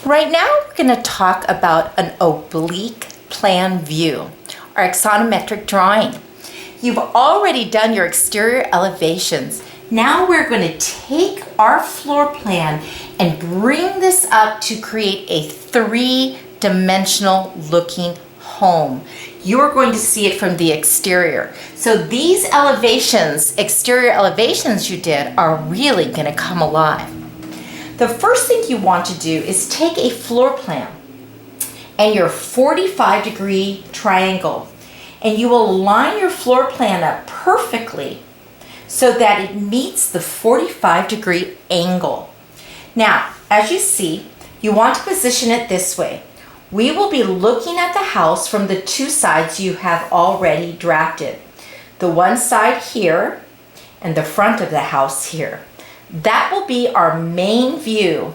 Right now, we're going to talk about an oblique plan view, our axonometric drawing. You've already done your exterior elevations. Now we're going to take our floor plan and bring this up to create a three-dimensional looking home. You're going to see it from the exterior. So these elevations, exterior elevations you did, are really going to come alive. The first thing you want to do is take a floor plan and your 45-degree triangle, and you will line your floor plan up perfectly so that it meets the 45-degree angle. Now, as you see, you want to position it this way. We will be looking at the house from the two sides you have already drafted. The one side here and the front of the house here. That will be our main view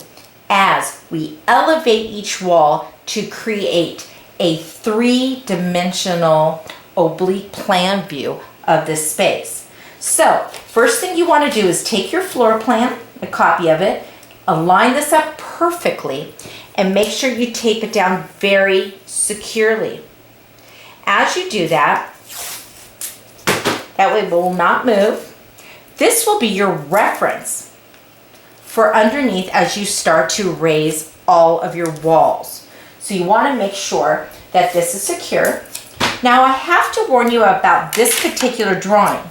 as we elevate each wall to create a three-dimensional oblique plan view of this space. So, first thing you want to do is take your floor plan, a copy of it, align this up perfectly, and make sure you tape it down very securely. As you do that, that way it will not move. This will be your reference for underneath as you start to raise all of your walls. So you want to make sure that this is secure. Now I have to warn you about this particular drawing.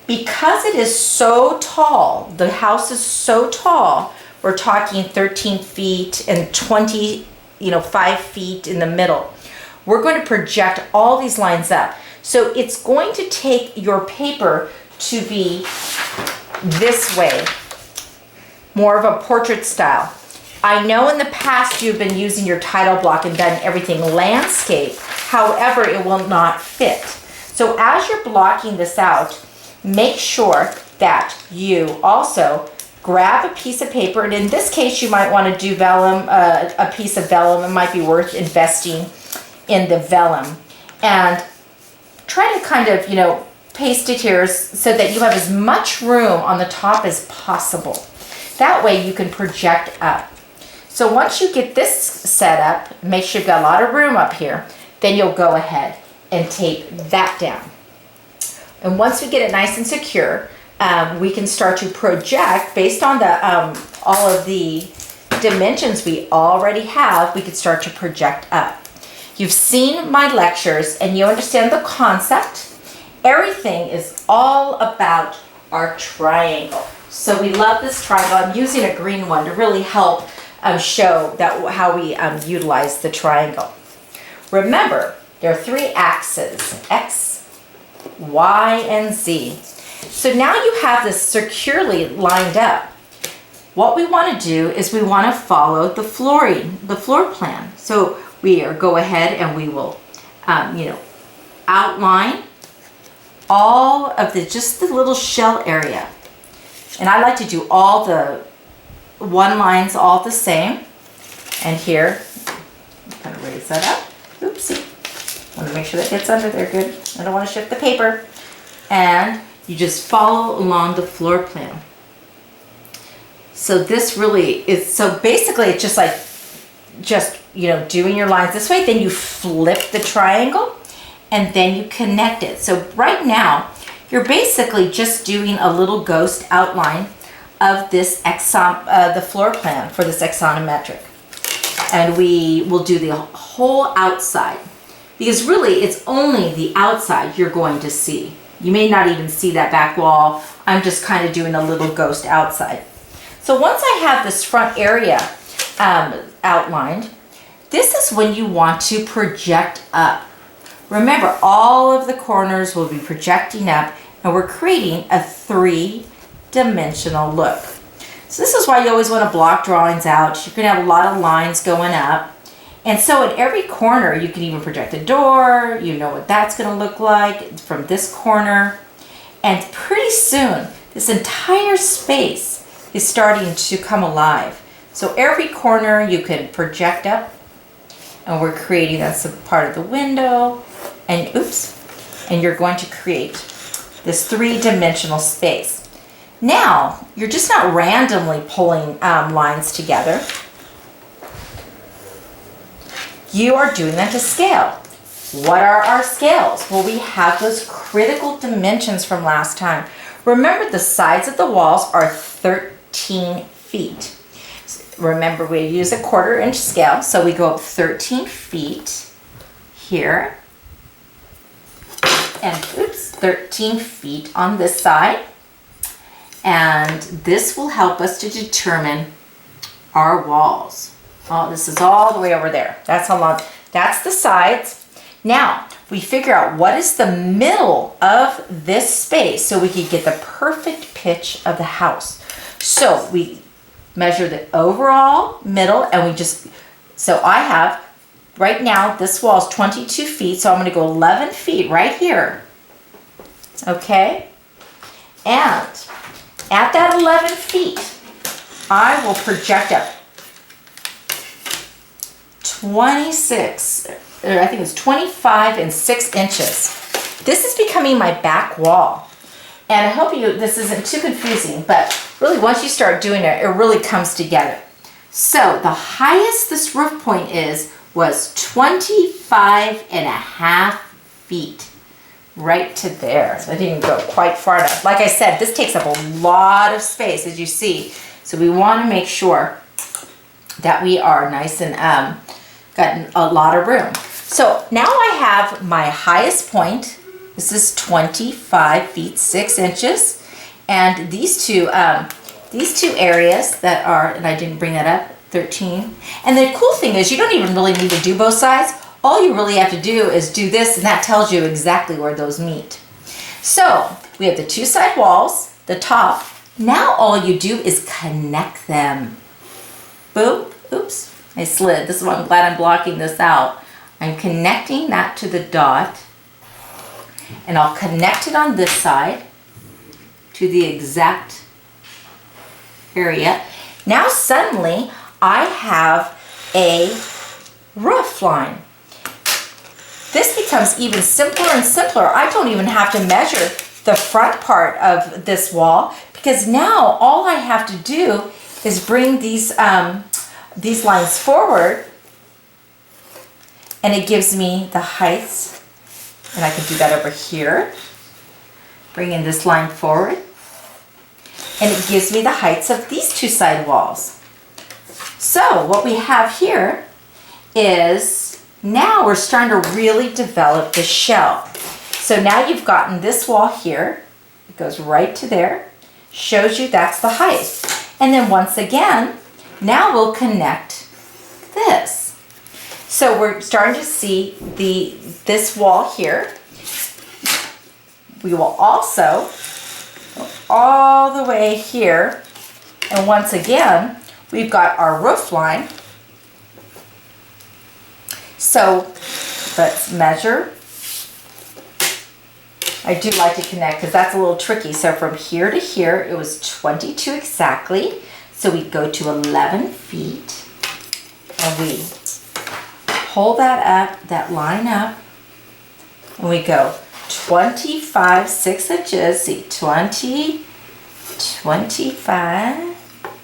Because it is so tall, the house is so tall, we're talking 13 feet and 5 feet in the middle. We're going to project all these lines up. So it's going to take your paper to be this way, more of a portrait style. I know in the past you've been using your title block and done everything landscape, however, it will not fit. So as you're blocking this out, make sure that you also grab a piece of paper, and in this case you might want to do vellum, a piece of vellum. It might be worth investing in the vellum, and try to kind of, paste it here so that you have as much room on the top as possible. That way you can project up. So once you get this set up, make sure you've got a lot of room up here, then you'll go ahead and tape that down. And once we get it nice and secure, we can start to project based on the all of the dimensions we already have. We can start to project up. You've seen my lectures and you understand the concept. Everything is all about our triangle. So we love this triangle. I'm using a green one to really help show that how we utilize the triangle. Remember, there are three axes, X, Y, and Z. So now you have this securely lined up. What we want to do is we want to follow the floor plan. So we go ahead and we will, outline all of just the little shell area. And I like to do all the one lines all the same. And here, I'm going to raise that up. Oopsie. I want to make sure that gets under there good. I don't want to shift the paper. And you just follow along the floor plan. So this really is, so basically it's just like, doing your lines this way, then you flip the triangle and then you connect it. So right now, you're basically just doing a little ghost outline of this the floor plan for this axonometric. And we will do the whole outside, because really it's only the outside you're going to see. You may not even see that back wall. I'm just kind of doing a little ghost outside. So once I have this front area outlined, this is when you want to project up. Remember, all of the corners will be projecting up, and we're creating a three-dimensional look. So this is why you always want to block drawings out. You're going to have a lot of lines going up. And so at every corner, you can even project a door. You know what that's going to look like from this corner. And pretty soon, this entire space is starting to come alive. So every corner you can project up, and we're creating that's a part of the window. And and you're going to create this three-dimensional space. Now, you're just not randomly pulling lines together. you are doing them to scale. What are our scales? Well, we have those critical dimensions from last time. Remember, the sides of the walls are 13 feet. Remember, we use a 1/4 inch scale, so we go up 13 feet here. And oops, 13 feet on this side. And this will help us to determine our walls. Oh, this is all the way over there. That's how long, that's the sides. Now, we figure out what is the middle of this space so we can get the perfect pitch of the house. So we measure the overall middle and we just, so I have, right now, this wall is 22 feet, so I'm gonna go 11 feet right here. Okay? And at that 11 feet, I will project up 26, or I think it's 25 and 6 inches. This is becoming my back wall. And I hope this isn't too confusing, but really once you start doing it, it really comes together. So the highest this roof point was 25.5 feet. Right to there. So I didn't go quite far enough. Like I said, this takes up a lot of space, as you see. So we want to make sure that we are nice and got a lot of room. So now I have my highest point. This is 25 feet 6 inches, and these two areas that are, and I didn't bring that up, 13. And the cool thing is, you don't even really need to do both sides. All you really have to do is do this, and that tells you exactly where those meet. So we have the 2 side walls, the top. Now all you do is connect them. Boop, oops, I slid. This is why I'm glad I'm blocking this out. I'm connecting that to the dot, and I'll connect it on this side to the exact area. Now suddenly I have a roof line. This becomes even simpler and simpler. I don't even have to measure the front part of this wall, because now all I have to do is bring these lines forward, and it gives me the heights. And I can do that over here. Bring in this line forward, and it gives me the heights of these 2 side walls. So what we have here is, now we're starting to really develop the shell. So now you've gotten this wall here, it goes right to there, shows you that's the height. And then once again, now we'll connect this. So we're starting to see this wall here. We will also go all the way here, and once again, we've got our roof line. So let's measure. I do like to connect because that's a little tricky. So from here to here, it was 22 exactly. So we go to 11 feet, and we pull that up, that line up, and we go 25 6 inches. See, 20, 25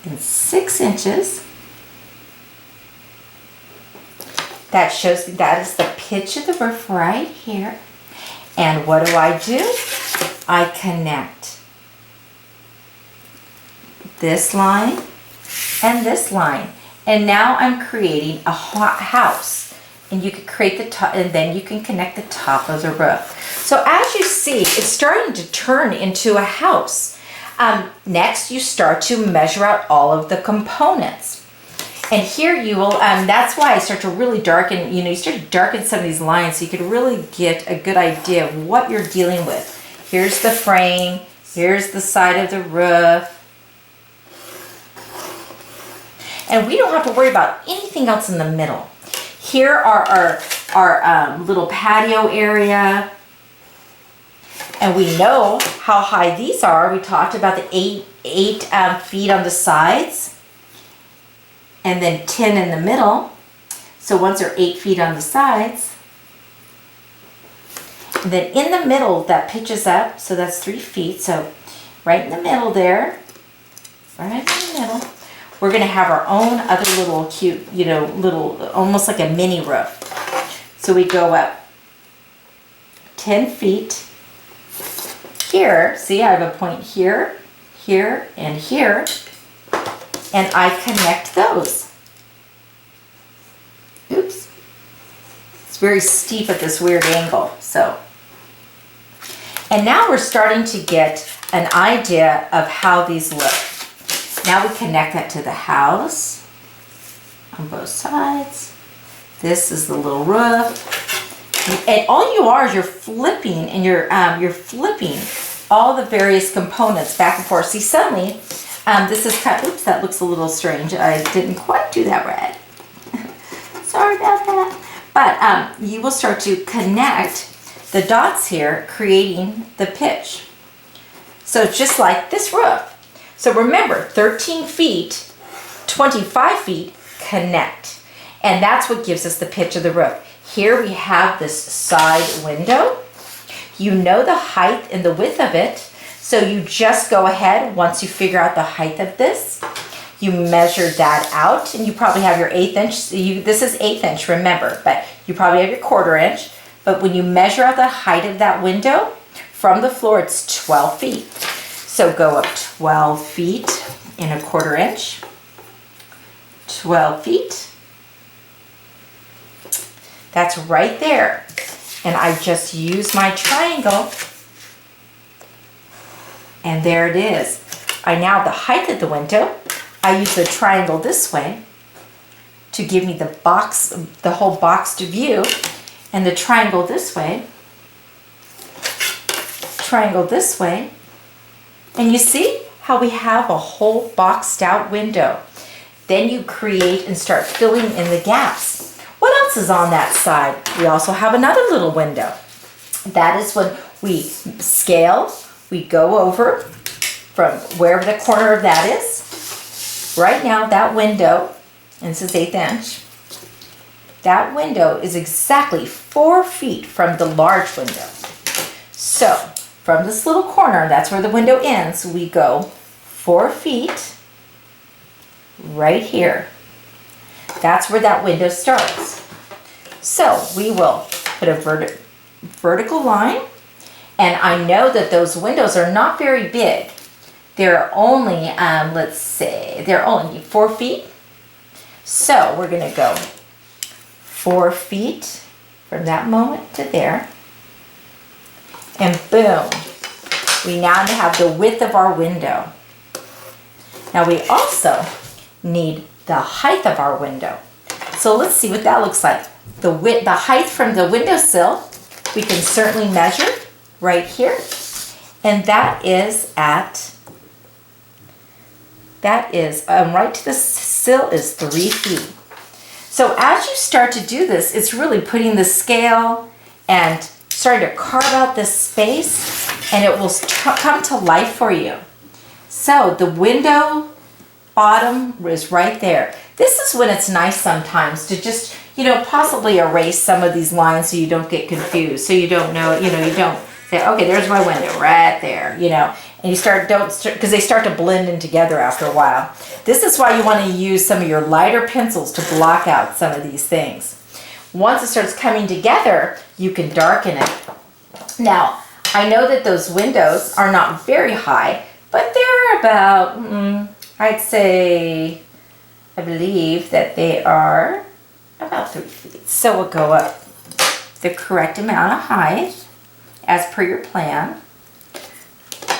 and 6 inches. That shows me that is the pitch of the roof right here. And what do? I connect this line and this line. And now I'm creating a house. And you can create the top, and then you can connect the top of the roof. So as you see, it's starting to turn into a house. Next, you start to measure out all of the components. And here you will, that's why I start to really darken, you start to darken some of these lines so you can really get a good idea of what you're dealing with. Here's the frame, here's the side of the roof. And we don't have to worry about anything else in the middle. Here are our little patio area. And we know how high these are. We talked about the 8 feet on the sides. And then 10 in the middle. So once they're 8 feet on the sides. And then in the middle, that pitches up, so that's 3 feet. So right in the middle there, right in the middle, we're gonna have our own other little cute, you know, little, almost like a mini roof. So we go up 10 feet here. See, I have a point here, here, and here, and I connect those. Oops. It's very steep at this weird angle, so. And now we're starting to get an idea of how these look. Now we connect that to the house on both sides. This is the little roof. And all you are is you're flipping, and you're flipping all the various components back and forth. See, suddenly, this is kind of, oops, that looks a little strange. I didn't quite do that right. Sorry about that. But you will start to connect the dots here, creating the pitch. So it's just like this roof. So remember, 13 feet, 25 feet, connect. And that's what gives us the pitch of the roof. Here we have this side window. You know the height and the width of it. So you just go ahead, once you figure out the height of this, you measure that out, and you probably have your 1/8 inch. This is 1/8 inch, remember, but you probably have your 1/4 inch. But when you measure out the height of that window, from the floor, it's 12 feet. So go up 12 feet in 1/4 inch, 12 feet. That's right there. And I just use my triangle, and there it is. I now have the height of the window. I use the triangle this way to give me the box, the whole boxed view, and the triangle this way, triangle this way. And you see how we have a whole boxed out window. Then you create and start filling in the gaps. What else is on that side? We also have another little window. That is when we scale, we go over from wherever the corner of that is. Right now, that window, and this is 1/8 inch, that window is exactly 4 feet from the large window. So, from this little corner, that's where the window ends, we go 4 feet right here. That's where that window starts. So we will put a vertical line, and I know that those windows are not very big. They're only, let's say, they're only 4 feet. So we're gonna go 4 feet from that moment to there, and boom, we now have the width of our window. Now we also need the height of our window. So let's see what that looks like. The height from the windowsill, we can certainly measure right here. And that is right to the sill is 3 feet. So as you start to do this, it's really putting the scale and starting to carve out this space, and it will come to life for you. So the window bottom is right there. This is when it's nice sometimes to just, possibly erase some of these lines so you don't get confused. So you don't know, you don't say, okay, there's my window right there, and you because they start to blend in together after a while. This is why you want to use some of your lighter pencils to block out some of these things. Once it starts coming together, you can darken it. Now, I know that those windows are not very high, but they're about, I believe that they are about 3 feet. So we'll go up the correct amount of height as per your plan,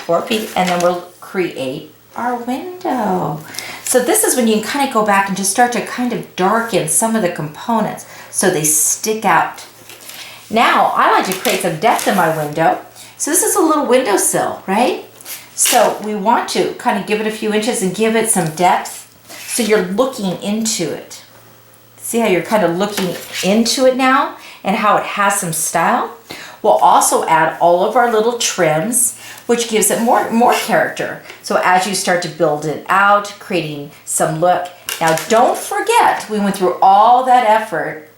4 feet, and then we'll create our window. So this is when you can kind of go back and just start to kind of darken some of the components so they stick out. Now, I like to create some depth in my window. So this is a little windowsill, right? So we want to kind of give it a few inches and give it some depth. So you're looking into it. See how you're kind of looking into it now and how it has some style? We'll also add all of our little trims, which gives it more character. So as you start to build it out, creating some look. Now don't forget, we went through all that effort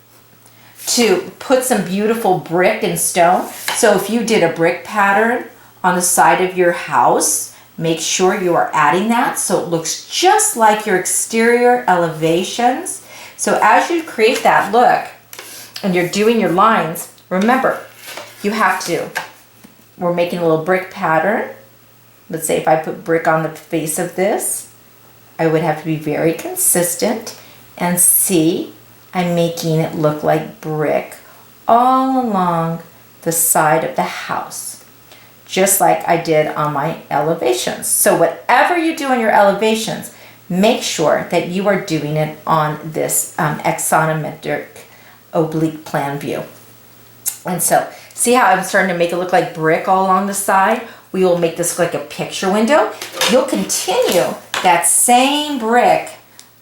to put some beautiful brick and stone. So if you did a brick pattern on the side of your house, Make sure you are adding that so it looks just like your exterior elevations. So as you create that look and you're doing your lines, remember, we're making a little brick pattern. Let's say if I put brick on the face of this, I would have to be very consistent and see I'm making it look like brick all along the side of the house, just like I did on my elevations. So whatever you do on your elevations, make sure that you are doing it on this axonometric oblique plan view. And so see how I'm starting to make it look like brick all along the side? We will make this look like a picture window. You'll continue that same brick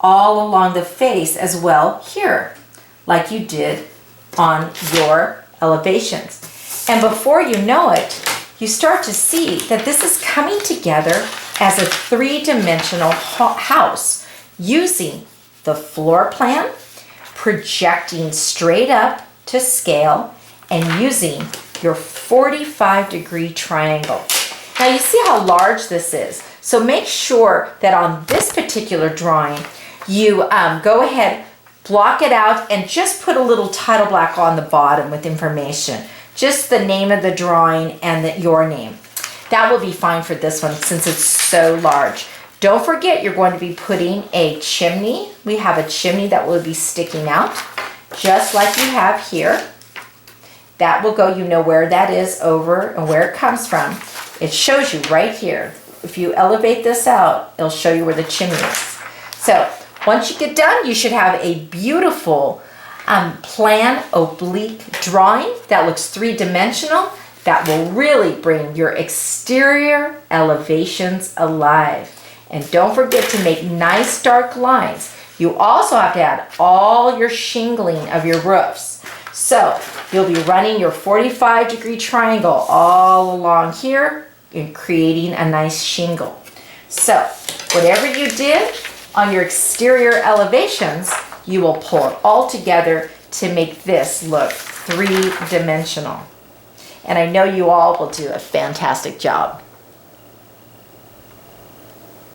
all along the face as well here, like you did on your elevations. And before you know it, you start to see that this is coming together as a three-dimensional house using the floor plan, projecting straight up to scale, and using your 45-degree triangle. Now you see how large this is. So make sure that on this particular drawing, you go ahead, block it out, and just put a little title block on the bottom with information. Just the name of the drawing and your name. That will be fine for this one since it's so large. Don't forget you're going to be putting a chimney. We have a chimney that will be sticking out, just like you have here. That will go, you know where that is over and where it comes from. It shows you right here. If you elevate this out, it'll show you where the chimney is. So once you get done, you should have a beautiful plan oblique drawing that looks three-dimensional that will really bring your exterior elevations alive. And don't forget to make nice dark lines. You also have to add all your shingling of your roofs. So you'll be running your 45-degree triangle all along here and creating a nice shingle. So whatever you did on your exterior elevations, you will pull it all together to make this look three-dimensional. And I know you all will do a fantastic job.